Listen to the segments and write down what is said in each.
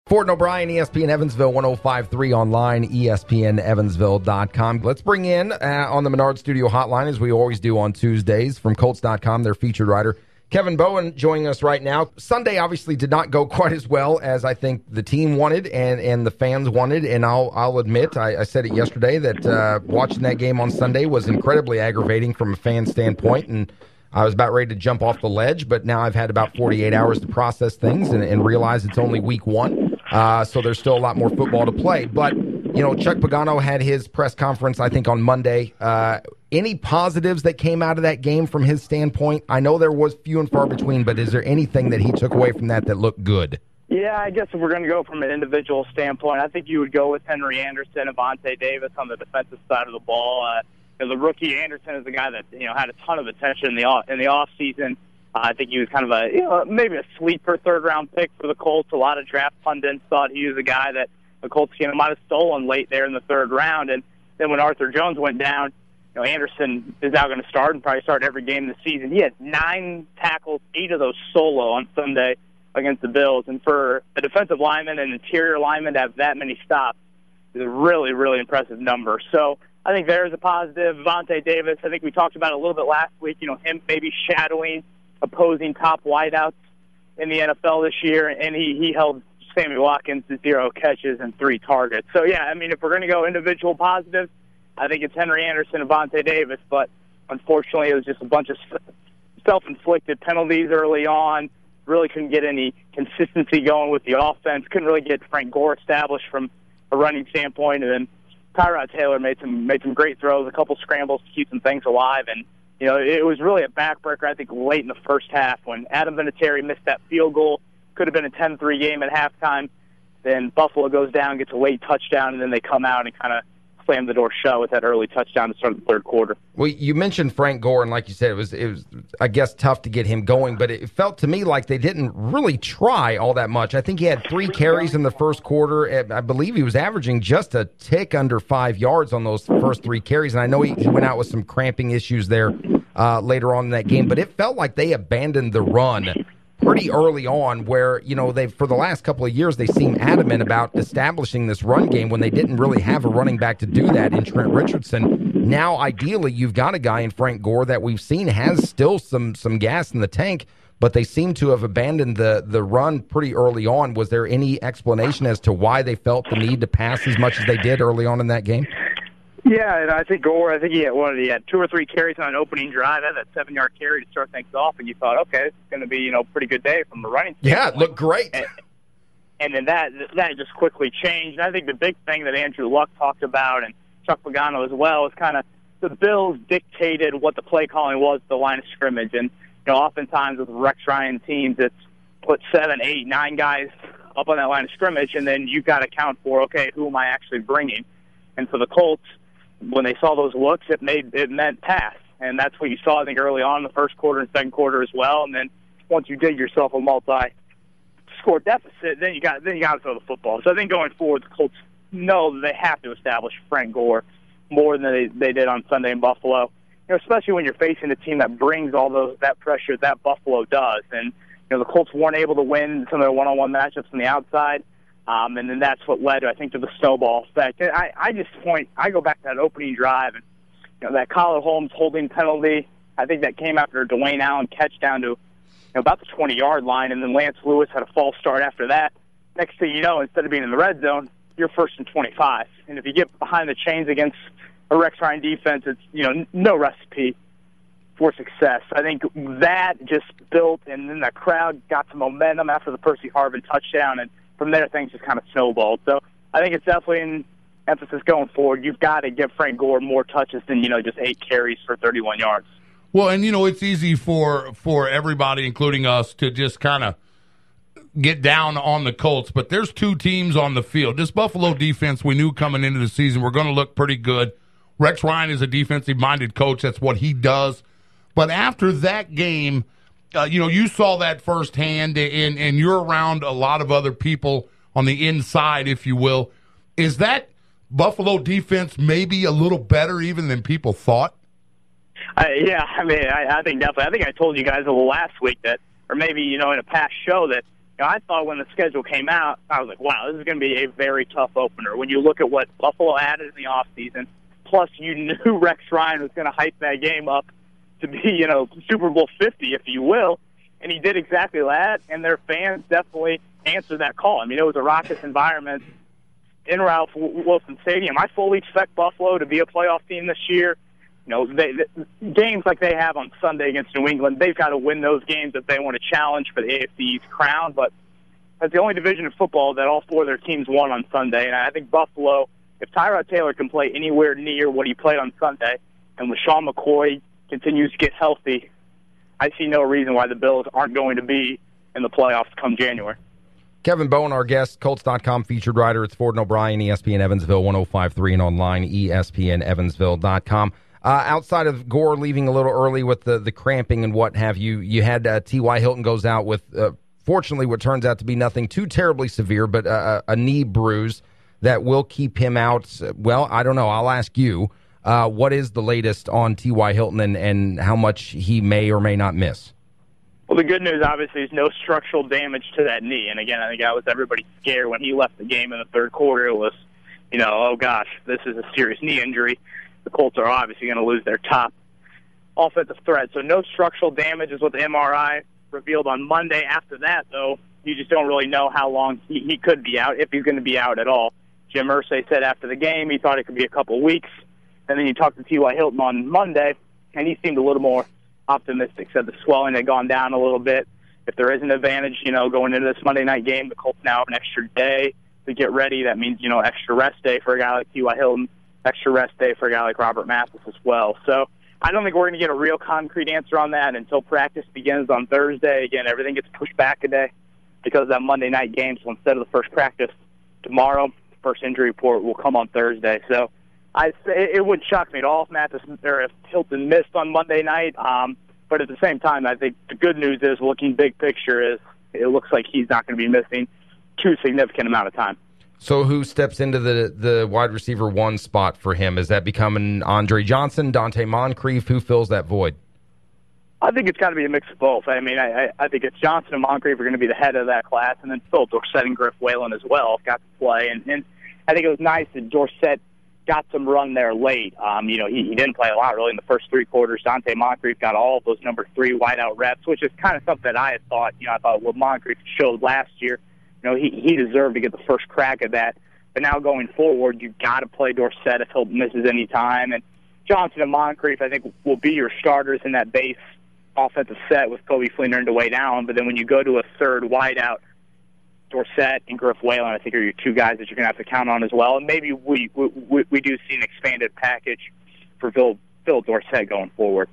Ford and O'Brien, ESPN Evansville, 105.3 online, ESPNevansville.com. Let's bring in on the Menard Studio Hotline, as we always do on Tuesdays, from Colts.com, their featured writer, Kevin Bowen, joining us right now. Sunday obviously did not go quite as well as I think the team wanted and the fans wanted, and I'll admit, I said it yesterday, that watching that game on Sunday was incredibly aggravating from a fan standpoint, and I was about ready to jump off the ledge, but now I've had about 48 hours to process things and realize it's only week one. So there's still a lot more football to play. But, you know, Chuck Pagano had his press conference, I think, on Monday. Any positives that came out of that game from his standpoint? I know there was few and far between, but is there anything that he took away from that looked good? Yeah, I guess if we're going to go from an individual standpoint, I think you would go with Henry Anderson and Avonte Davis on the defensive side of the ball. The rookie Anderson is a guy that had a ton of attention in the off season. I think he was kind of maybe a sleeper third-round pick for the Colts. A lot of draft pundits thought he was a guy that the Colts might have stolen late there in the third round. And then when Arthur Jones went down, Anderson is now going to start and probably start every game of the season. He had 9 tackles, 8 of those solo on Sunday against the Bills. And for a defensive lineman and interior lineman to have that many stops is a really, really impressive number. So I think there's a positive. Avonte Davis, I think we talked about it a little bit last week, him maybe shadowing opposing top wideouts in the NFL this year, and he held Sammy Watkins to 0 catches and 3 targets. So, yeah, I mean, if we're going to go individual positives, I think it's Henry Anderson and Avonte Davis, but unfortunately it was just a bunch of self-inflicted penalties early on. Really couldn't get any consistency going with the offense. Couldn't really get Frank Gore established from a running standpoint, and then Tyrod Taylor made some great throws, a couple scrambles to keep some things alive, and it was really a backbreaker, I think, late in the first half when Adam Vinatieri missed that field goal. Could have been a 10-3 game at halftime. Then Buffalo goes down, gets a late touchdown, and then they come out and kind of slam the door shut with that early touchdown to start the third quarter. Well, you mentioned Frank Gore, and like you said, it was I guess tough to get him going, but it felt to me like they didn't really try all that much. I think he had 3 carries in the first quarter. I believe he was averaging just a tick under 5 yards on those first 3 carries, and I know he went out with some cramping issues there later on in that game, but it felt like they abandoned the run pretty early on, where they for the last couple of years they seem adamant about establishing this run game when they didn't really have a running back to do that in Trent Richardson. Now, ideally, you've got a guy in Frank Gore that we've seen has still some gas in the tank, but they seem to have abandoned the run pretty early on. Was there any explanation as to why they felt the need to pass as much as they did early on in that game? Yeah, and I think Gore, he had 2 or 3 carries on an opening drive, had that 7-yard carry to start things off, and you thought, okay, this is going to be a pretty good day from the running standpoint. Yeah, it looked great. And then that just quickly changed. And I think the big thing that Andrew Luck talked about, and Chuck Pagano as well, is kind of the Bills dictated what the play calling was at the line of scrimmage. And oftentimes with Rex Ryan teams, it's put 7, 8, 9 guys up on that line of scrimmage, and then you've got to count for, okay, who am I actually bringing? And for the Colts, when they saw those looks, it meant pass, and that's what you saw, I think, early on in the first quarter and second quarter as well. And then once you dig yourself a multi-score deficit, then you got to throw the football. So I think going forward, the Colts know that they have to establish Frank Gore more than they did on Sunday in Buffalo. Especially when you're facing a team that brings all that pressure that Buffalo does, and the Colts weren't able to win some of their one-on-one matchups on the outside. And then that's what led, I think, to the snowball effect. I go back to that opening drive, and that Kyler Holmes holding penalty. I think that came after a Dwayne Allen catch down to about the 20-yard line, and then Lance Lewis had a false start after that. Next thing you know, instead of being in the red zone, you're 1st and 25. And if you get behind the chains against a Rex Ryan defense, it's no recipe for success. I think that just built, and then the crowd got some momentum after the Percy Harvin touchdown, and from there, things just kind of snowballed. So I think it's definitely an emphasis going forward. You've got to give Frank Gore more touches than, just 8 carries for 31 yards. Well, and, it's easy for everybody, including us, to just kind of get down on the Colts. But there's 2 teams on the field. This Buffalo defense, we knew coming into the season, we're going to look pretty good. Rex Ryan is a defensive-minded coach. That's what he does. But after that game, you saw that firsthand, and you're around a lot of other people on the inside, if you will. Is that Buffalo defense maybe a little better even than people thought? Yeah, I think definitely. I think I told you guys a little last week that, or maybe, in a past show that, I thought when the schedule came out, I was like, wow, this is going to be a very tough opener. When you look at what Buffalo added in the offseason, plus you knew Rex Ryan was going to hype that game up to be, Super Bowl 50, if you will, and he did exactly that, and their fans definitely answered that call. I mean, it was a raucous environment in Ralph Wilson Stadium. I fully expect Buffalo to be a playoff team this year. Games like they have on Sunday against New England, they've got to win those games if they want to challenge for the AFC East crown. But that's the only division of football that all four of their teams won on Sunday. And I think Buffalo, if Tyrod Taylor can play anywhere near what he played on Sunday, and LaShawn McCoy continues to get healthy, I see no reason why the Bills aren't going to be in the playoffs come January. Kevin Bowen, our guest, Colts.com featured writer. It's Ford and O'Brien, ESPN Evansville 105.3, and online, ESPNEvansville.com. Outside of Gore leaving a little early with the cramping and what have you, you had T.Y. Hilton goes out with, fortunately, what turns out to be nothing too terribly severe, but a knee bruise that will keep him out. Well, I don't know. I'll ask you. What is the latest on T.Y. Hilton and how much he may or may not miss? Well, the good news, obviously, is no structural damage to that knee. And, again, I think everybody scared when he left the game in the third quarter. It was, oh, gosh, this is a serious knee injury. The Colts are obviously going to lose their top offensive threat. So no structural damage is what the MRI revealed on Monday. After that, though, you just don't really know how long he could be out, if he's going to be out at all. Jim Irsay said after the game he thought it could be a couple weeks. And then you talked to T.Y. Hilton on Monday, and he seemed a little more optimistic. Said the swelling had gone down a little bit. If there is an advantage, going into this Monday night game, the Colts now have an extra day to get ready. That means, extra rest day for a guy like T.Y. Hilton, extra rest day for a guy like Robert Mathis as well. So I don't think we're going to get a real concrete answer on that until practice begins on Thursday. Again, everything gets pushed back a day because of that Monday night game. So instead of the first practice tomorrow, the first injury report will come on Thursday. So I say it wouldn't shock me at all if Mathis or if Hilton missed on Monday night. But at the same time, I think the good news is, looking big picture, is it looks like he's not going to be missing too significant amount of time. So who steps into the wide receiver one spot for him? Is that becoming Andre Johnson, Dante Moncrief? Who fills that void? I think it's got to be a mix of both. I mean, I think it's Johnson and Moncrief are going to be the head of that class, and then Phil Dorsett and Griff Whalen as well got to play. And I think it was nice that Dorsett got some run there late. He didn't play a lot really in the first three quarters. Dante Moncrief got all of those number 3 wideout reps, which is kind of something that I had thought. I thought what Moncrief showed last year, he deserved to get the first crack at that. But now going forward, you've got to play Dorsett if Hilton misses any time. And Johnson and Moncrief, I think, will be your starters in that base offensive set with Kobe Fleener and DeWayne Allen. But then when you go to a third wideout, Dorsett and Griff Whalen, I think, are your two guys that you're going to have to count on as well. And maybe we do see an expanded package for Phil Dorsett going forward.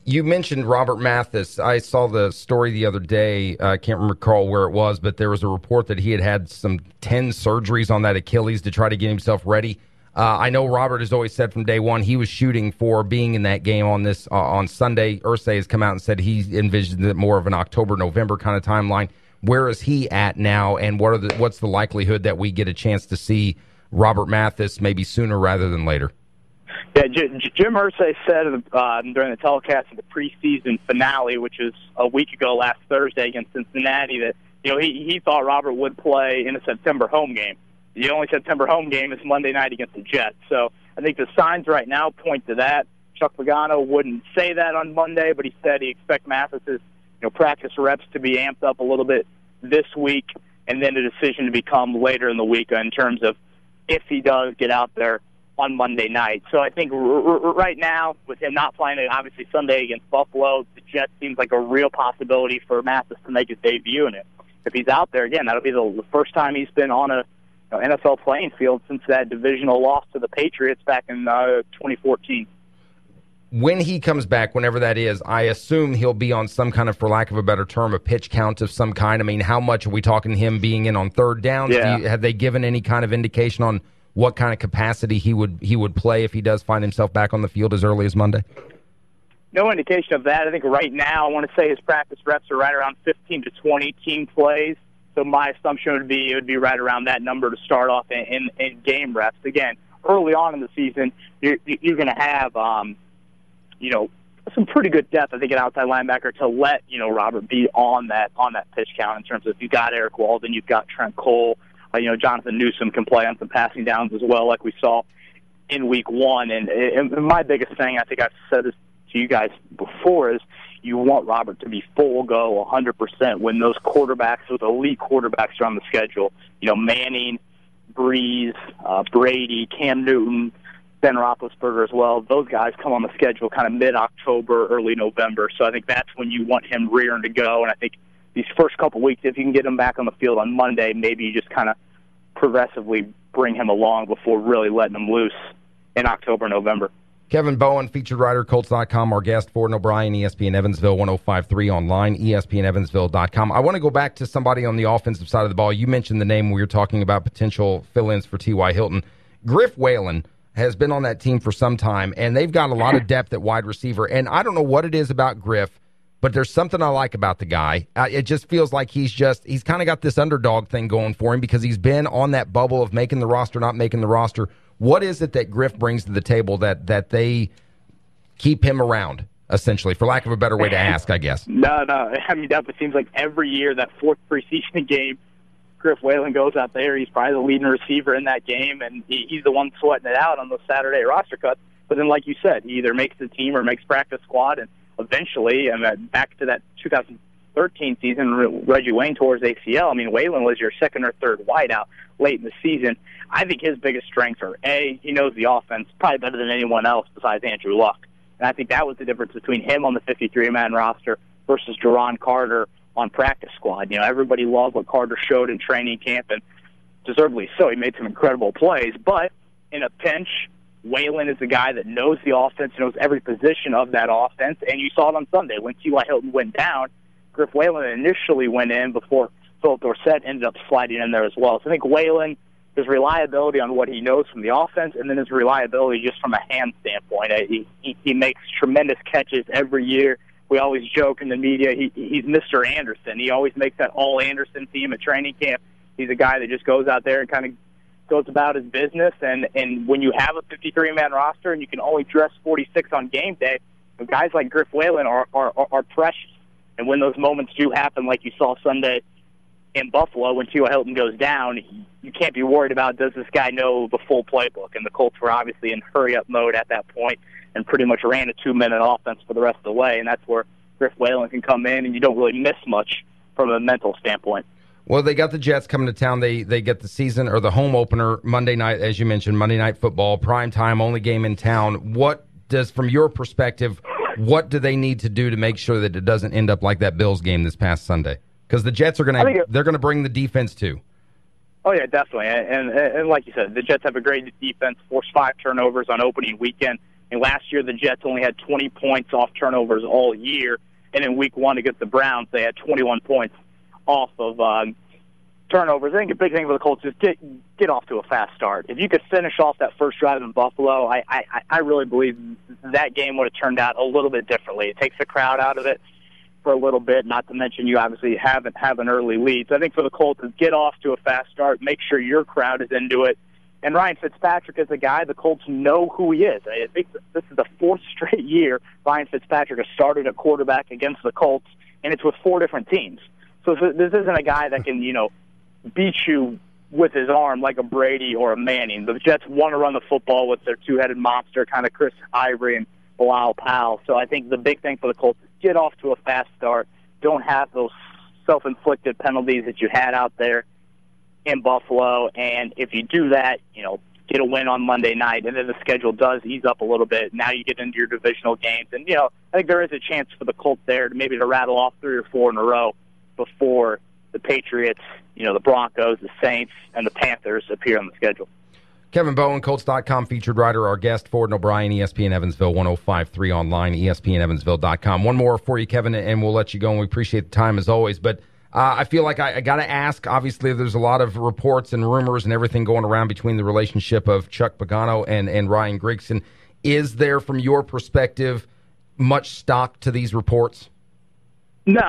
You mentioned Robert Mathis. I saw the story the other day. I can't recall where it was, but there was a report that he had some 10 surgeries on that Achilles to try to get himself ready. I know Robert has always said from day one he was shooting for being in that game on Sunday. Irsay has come out and said he envisioned it more of an October-November kind of timeline. Where is he at now, and what's the likelihood that we get a chance to see Robert Mathis maybe sooner rather than later? Yeah, Jim Irsay said during the telecast of the preseason finale, which was a week ago last Thursday against Cincinnati, that he thought Robert would play in a September home game. The only September home game is Monday night against the Jets. So I think the signs right now point to that. Chuck Pagano wouldn't say that on Monday, but he said he expects Mathis's practice reps to be amped up a little bit this week, and then a decision to become later in the week in terms of if he does get out there on Monday night. So I think right now, with him not playing it, obviously Sunday against Buffalo, the Jets seems like a real possibility for Mathis to make his debut in it. If he's out there, again, that'll be the first time he's been on a NFL playing field since that divisional loss to the Patriots back in 2014. When he comes back, whenever that is, I assume he'll be on some kind of, for lack of a better term, a pitch count of some kind. I mean, how much are we talking him being in on third downs? Yeah. Have they given any kind of indication on what kind of capacity he would play if he does find himself back on the field as early as Monday? No indication of that. I think right now, I want to say his practice reps are right around 15 to 20 team plays. So my assumption would be it would be right around that number to start off in game reps. Again, early on in the season, you're going to have some pretty good depth, I think, at outside linebacker to let, Robert be on that pitch count in terms of you've got Eric Walden, you've got Trent Cole, Jonathan Newsom can play on some passing downs as well, like we saw in week one. And my biggest thing, I think I've said this to you guys before, is you want Robert to be full go 100% when those quarterbacks, those elite quarterbacks are on the schedule. Manning, Breeze, Brady, Cam Newton, Ben Roethlisberger as well. Those guys come on the schedule kind of mid-October, early November. So I think that's when you want him rearing to go. And I think these first couple weeks, if you can get him back on the field on Monday, maybe you just kind of progressively bring him along before really letting him loose in October, November. Kevin Bowen, featured writer, Colts.com, our guest. Ford O'Brien, ESPN Evansville 105.3 online, ESPNEvansville.com. I want to go back to somebody on the offensive side of the ball. You mentioned the name we were talking about, potential fill-ins for T.Y. Hilton. Griff Whalen has been on that team for some time, and they've got a lot of depth at wide receiver. And I don't know what it is about Griff, but there's something I like about the guy. It just feels like he's kind of got this underdog thing going for him because he's been on that bubble of making the roster, not making the roster. What is it that Griff brings to the table that they keep him around, essentially, for lack of a better way to ask, I guess? No. I mean, it seems like every year, that fourth preseason game, Griff Whalen goes out there. He's probably the leading receiver in that game, and he's the one sweating it out on those Saturday roster cuts. But then, like you said, he either makes the team or makes practice squad, and eventually, back to that 2013 season, Reggie Wayne tore his ACL. I mean, Whalen was your second or third wideout late in the season. I think his biggest strengths are, A, he knows the offense probably better than anyone else besides Andrew Luck. And I think that was the difference between him on the 53-man roster versus Jerron Carter on practice squad. Everybody loved what Carter showed in training camp, and deservedly so. He made some incredible plays. But in a pinch, Whalen is the guy that knows the offense, knows every position of that offense, and you saw it on Sunday. When T.Y. Hilton went down, Griff Whalen initially went in before Philip Dorsett ended up sliding in there as well. So I think Whalen, his reliability on what he knows from the offense, and then his reliability just from a hand standpoint. He makes tremendous catches every year. We always joke in the media, he's Mr. Anderson. He always makes that all-Anderson team at training camp. He's a guy that just goes out there and kind of goes about his business. And when you have a 53-man roster and you can only dress 46 on game day, guys like Griff Whalen are precious. And when those moments do happen, like you saw Sunday in Buffalo when T.Y. Hilton goes down, you can't be worried about, does this guy know the full playbook? And the Colts were obviously in hurry-up mode at that point and pretty much ran a 2-minute offense for the rest of the way. And that's where Griff Whalen can come in, and you don't really miss much from a mental standpoint. Well, they got the Jets coming to town. They get the season or the home opener Monday night, as you mentioned, Monday Night Football, prime time, only game in town. What does, from your perspective, what do they need to do to make sure that it doesn't end up like that Bills game this past Sunday? Because the Jets are they're going to bring the defense too. Oh yeah, definitely. And like you said, the Jets have a great defense. Forced 5 turnovers on opening weekend. And last year, the Jets only had 20 points off turnovers all year. And in week 1 against the Browns, they had 21 points off of turnovers. I think a big thing for the Colts is get off to a fast start. If you could finish off that first drive in Buffalo, I really believe that game would have turned out a little bit differently. It takes the crowd out of it for a little bit, not to mention you obviously have an early lead. So I think for the Colts is get off to a fast start, make sure your crowd is into it. And Ryan Fitzpatrick is a guy the Colts know who he is. I think this is the 4th straight year Ryan Fitzpatrick has started at quarterback against the Colts, and it's with 4 different teams. So this isn't a guy that can, beat you with his arm like a Brady or a Manning. The Jets want to run the football with their 2-headed monster, kind of Chris Ivory and Bilal Powell. So I think the big thing for the Colts is get off to a fast start. Don't have those self-inflicted penalties that you had out there in Buffalo. And if you do that, get a win on Monday night, and then the schedule does ease up a little bit. Now you get into your divisional games. And, I think there is a chance for the Colts there to rattle off 3 or 4 in a row before the Patriots, the Broncos, the Saints, and the Panthers appear on the schedule. Kevin Bowen, Colts.com featured writer, our guest. Ford O'Brien, ESPN Evansville 105.3 online, ESPNEvansville.com. One more for you, Kevin, and we'll let you go, and we appreciate the time as always. But I feel like I got to ask, obviously there's a lot of reports and rumors and everything going around between the relationship of Chuck Pagano and Ryan Grigson. Is there, from your perspective, much stock to these reports? No,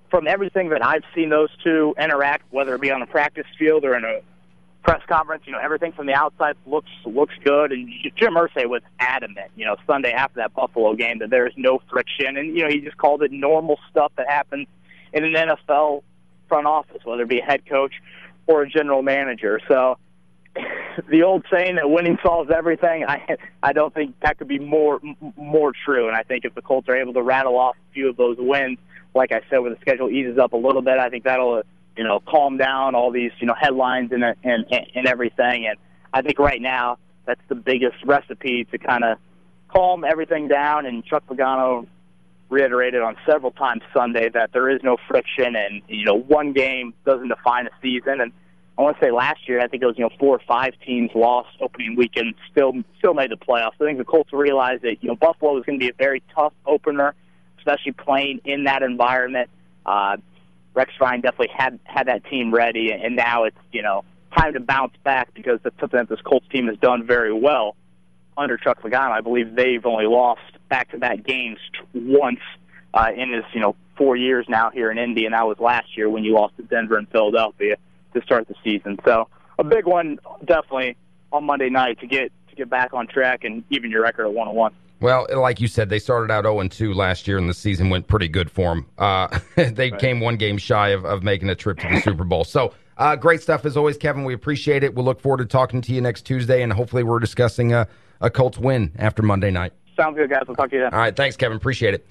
from everything that I've seen those two interact, whether it be on a practice field or in a press conference, everything from the outside looks good. And Jim Irsay was adamant, Sunday after that Buffalo game that there is no friction. And, he just called it normal stuff that happens in an NFL front office, whether it be a head coach or a general manager. So the old saying that winning solves everything, I don't think that could be more true. And I think if the Colts are able to rattle off a few of those wins, like I said, when the schedule eases up a little bit, I think that'll calm down all these headlines and everything. And I think right now that's the biggest recipe to kind of calm everything down. And Chuck Pagano reiterated on several times Sunday that there is no friction, and one game doesn't define a season. And I want to say last year, I think it was 4 or 5 teams lost opening weekend, still made the playoffs. I think the Colts realized that Buffalo was going to be a very tough opener, especially playing in that environment. Rex Ryan definitely had that team ready, and now it's time to bounce back, because that's something that this Colts team has done very well under Chuck Pagano. I believe they've only lost back-to-back games once in his 4 years now here in Indy, and that was last year when you lost to Denver and Philadelphia to start the season. So a big one definitely on Monday night to get back on track and even your record at 1-1. Well, like you said, they started out 0-2 last year, and the season went pretty good for them. They came one game shy of making a trip to the Super Bowl. So great stuff as always, Kevin. We appreciate it. We'll look forward to talking to you next Tuesday, and hopefully we're discussing a Colts win after Monday night. Sounds good, guys. We'll talk to you then. All right. Thanks, Kevin. Appreciate it.